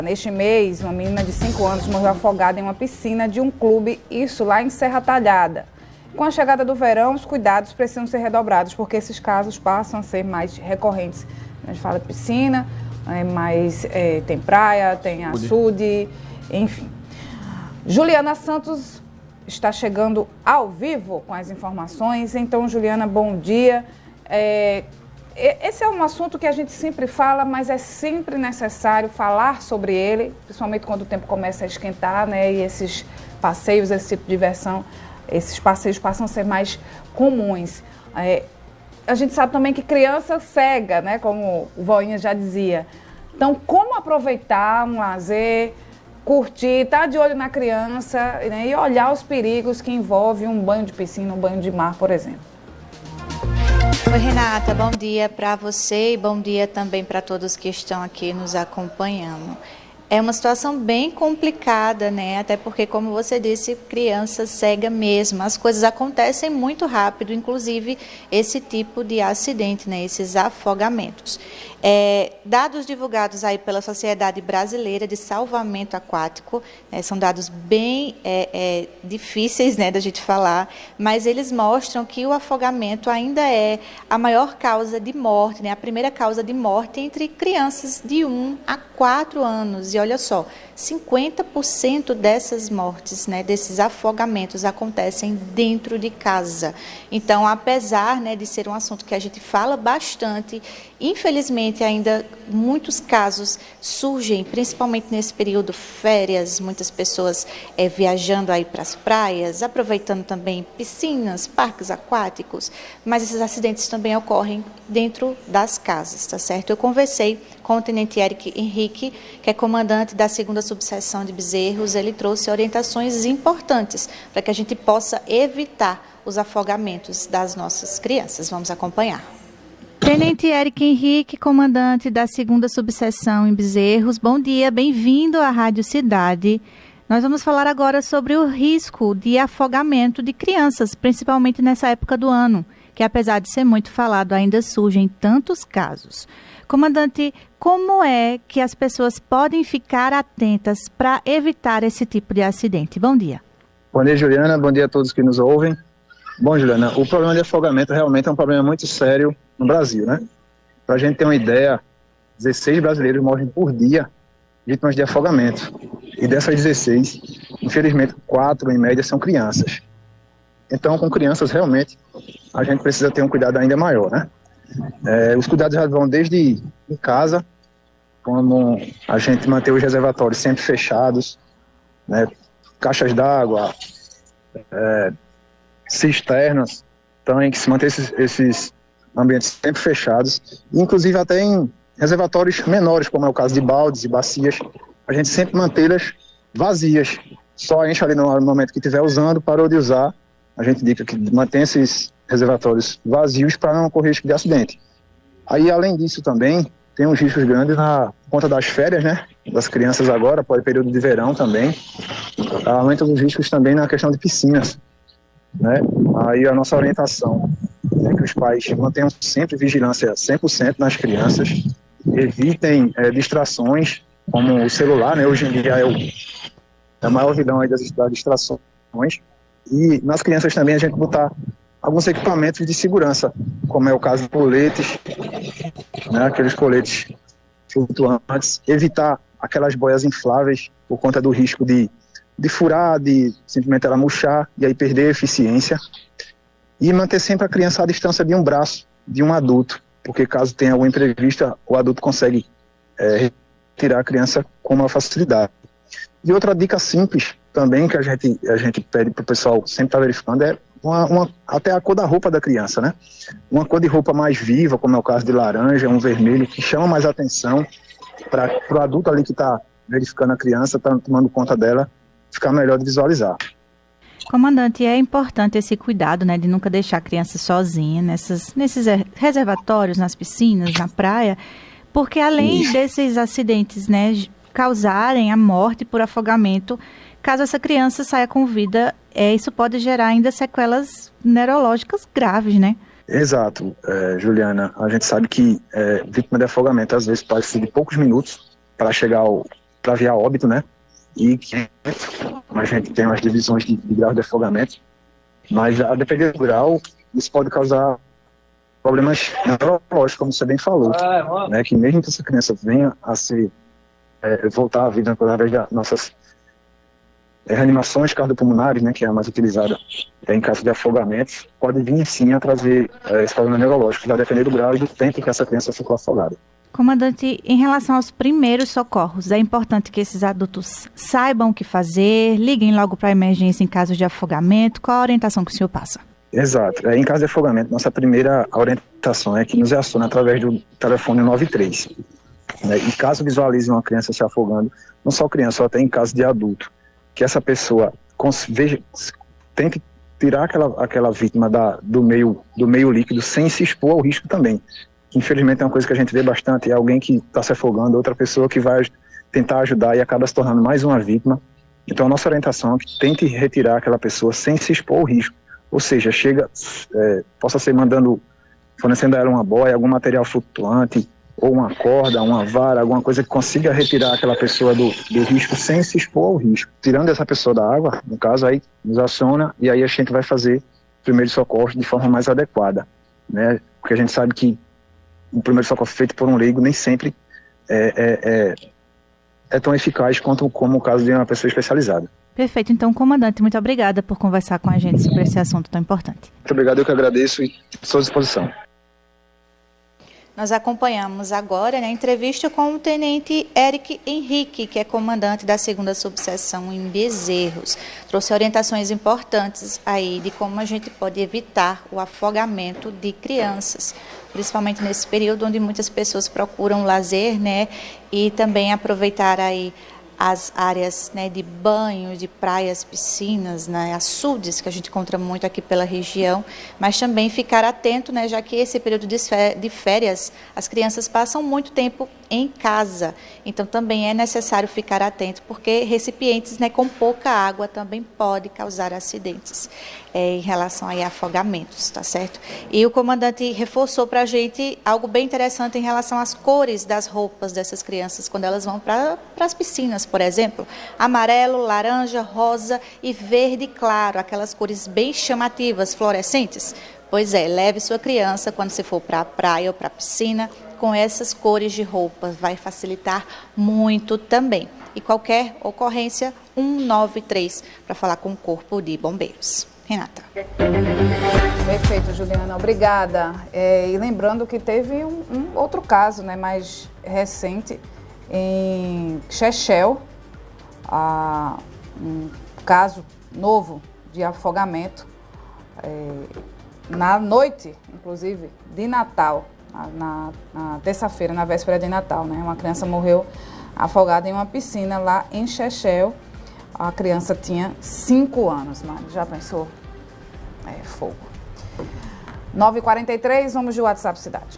Neste mês, uma menina de 5 anos morreu afogada em uma piscina de um clube, isso lá em Serra Talhada. Com a chegada do verão, os cuidados precisam ser redobrados, porque esses casos passam a ser mais recorrentes. A gente fala de piscina, mas tem praia, tem açude, enfim. Juliana Santos está chegando ao vivo com as informações. Então, Juliana, bom dia. Esse é um assunto que a gente sempre fala, mas é sempre necessário falar sobre ele, principalmente quando o tempo começa a esquentar, né? E esses passeios, esse tipo de diversão, esses passeios passam a ser mais comuns. A gente sabe também que criança cega, né? Como o Voinha já dizia. Então, como aproveitar um lazer, curtir, estar de olho na criança, né? E olhar os perigos que envolvem um banho de piscina, um banho de mar, por exemplo. Oi, Renata, bom dia para você e bom dia também para todos que estão aqui nos acompanhando. É uma situação bem complicada, né? Até porque, como você disse, criança cega mesmo. As coisas acontecem muito rápido, inclusive esse tipo de acidente, né? Esses afogamentos. Dados divulgados aí pela Sociedade Brasileira de Salvamento Aquático, são dados bem difíceis, né, da gente falar, mas eles mostram que o afogamento ainda é a maior causa de morte, né? A primeira causa de morte entre crianças de 1 a 4 anos. E olha só, 50% dessas mortes, né, desses afogamentos acontecem dentro de casa. Então, apesar, né, de ser um assunto que a gente fala bastante, infelizmente ainda muitos casos surgem, principalmente nesse período férias, muitas pessoas viajando aí para as praias, aproveitando também piscinas, parques aquáticos, mas esses acidentes também ocorrem dentro das casas, tá certo? Eu conversei com o Tenente Eric Henrique, que é comandante da 2ª Subseção de Bezerros. Ele trouxe orientações importantes para que a gente possa evitar os afogamentos das nossas crianças. Vamos acompanhar. Tenente Eric Henrique, comandante da 2ª Subseção em Bezerros. Bom dia, bem-vindo à Rádio Cidade. Nós vamos falar agora sobre o risco de afogamento de crianças, principalmente nessa época do ano, que apesar de ser muito falado, ainda surgem tantos casos. Comandante, como é que as pessoas podem ficar atentas para evitar esse tipo de acidente? Bom dia. Bom dia, Juliana. Bom dia a todos que nos ouvem. Bom, Juliana, o problema de afogamento realmente é um problema muito sério no Brasil, né? Para a gente ter uma ideia, 16 brasileiros morrem por dia vítimas de afogamento. E dessas 16, infelizmente, 4 em média são crianças. Então, com crianças, realmente, a gente precisa ter um cuidado ainda maior, né? Os cuidados já vão desde em casa, como a gente manter os reservatórios sempre fechados, né? Caixas d'água, cisternas, tanques, manter esses ambientes sempre fechados, inclusive até em reservatórios menores, como é o caso de baldes e bacias, a gente sempre mantê-las vazias, só enche ali no momento que estiver usando, parou de usar, a gente indica que mantenha esses reservatórios vazios para não ocorrer risco de acidente. Aí, além disso também, tem uns riscos grandes por conta das férias, né, das crianças agora, pode período de verão também, aumenta os riscos também na questão de piscinas, né? Aí a nossa orientação é que os pais mantenham sempre vigilância 100% nas crianças, evitem distrações, como o celular, né? Hoje em dia é o maior vilão aí das distrações, e nas crianças também a gente botar alguns equipamentos de segurança, como é o caso de coletes, né? Aqueles coletes flutuantes, evitar aquelas boias infláveis por conta do risco de furar, de simplesmente ela murchar e aí perder a eficiência, e manter sempre a criança à distância de um braço de um adulto, porque caso tenha alguma imprevista, o adulto consegue retirar a criança com uma facilidade. E outra dica simples também que a gente pede para o pessoal sempre estar verificando é até a cor da roupa da criança, né? Uma cor de roupa mais viva, como é o caso de laranja, um vermelho, que chama mais atenção para o adulto ali que está verificando a criança, está tomando conta dela, ficar melhor de visualizar. Comandante, é importante esse cuidado, né, de nunca deixar a criança sozinha nesses reservatórios, nas piscinas, na praia, porque além desses acidentes, né, causarem a morte por afogamento, caso essa criança saia com vida, isso pode gerar ainda sequelas neurológicas graves, né? Exato, Juliana. A gente sabe que vítima de afogamento às vezes pode ser de poucos minutos para chegar ao para via óbito, né? E a gente tem umas divisões de grau de afogamento, mas a depender do grau, isso pode causar problemas neurológicos, como você bem falou, né? Que mesmo que essa criança venha a se voltar à vida através das nossas reanimações cardiopulmonares, né, que é a mais utilizada em caso de afogamentos, pode vir sim a trazer esse problema neurológico, vai depender do grau e do tempo que essa criança ficou afogada. Comandante, em relação aos primeiros socorros, é importante que esses adultos saibam o que fazer, liguem logo para a emergência em caso de afogamento. Qual a orientação que o senhor passa? Exato. Em caso de afogamento, nossa primeira orientação é que nos acione através do telefone 93. Né? E caso visualize uma criança se afogando, não só criança, até em caso de adulto, que essa pessoa tente tirar aquela vítima do meio líquido sem se expor ao risco também. Infelizmente é uma coisa que a gente vê bastante, é alguém que está se afogando, outra pessoa que vai tentar ajudar e acaba se tornando mais uma vítima. Então a nossa orientação é que tente retirar aquela pessoa sem se expor ao risco. Ou seja, possa ser fornecendo a ela uma boia, algum material flutuante, ou uma corda, uma vara, alguma coisa que consiga retirar aquela pessoa do risco sem se expor ao risco. Tirando essa pessoa da água, no caso, aí nos aciona e aí a gente vai fazer primeiro socorro de forma mais adequada, né? Porque a gente sabe que o primeiro socorro feito por um leigo nem sempre é tão eficaz como o caso de uma pessoa especializada. Perfeito. Então, comandante, muito obrigada por conversar com a gente sobre esse assunto tão importante. Muito obrigado, eu que agradeço e estou à sua disposição. Nós acompanhamos agora, né, a entrevista com o tenente Eric Henrique, que é comandante da 2ª subseção em Bezerros. Trouxe orientações importantes aí de como a gente pode evitar o afogamento de crianças, principalmente nesse período onde muitas pessoas procuram lazer, né, e também aproveitar aí as áreas, né, de banho, de praias, piscinas, né, açudes, que a gente encontra muito aqui pela região, mas também ficar atento, né, já que esse período de férias, as crianças passam muito tempo em casa, então também é necessário ficar atento, porque recipientes, né, com pouca água também pode causar acidentes em relação a afogamentos, tá certo? E o comandante reforçou para a gente algo bem interessante em relação às cores das roupas dessas crianças quando elas vão para as piscinas, por exemplo, amarelo, laranja, rosa e verde claro, aquelas cores bem chamativas, fluorescentes. Pois é, leve sua criança quando você for para a praia ou para a piscina com essas cores de roupa, vai facilitar muito também. E qualquer ocorrência, 193 para falar com o Corpo de Bombeiros. Renata. Perfeito, Juliana, obrigada. E lembrando que teve um outro caso, né, mais recente, em Chechel, um caso novo de afogamento, na noite, inclusive, de Natal, na terça-feira, na véspera de Natal, né? Uma criança morreu afogada em uma piscina lá em Chechel. A criança tinha 5 anos, mano. Já pensou? Fogo. 9h43, vamos de WhatsApp Cidade.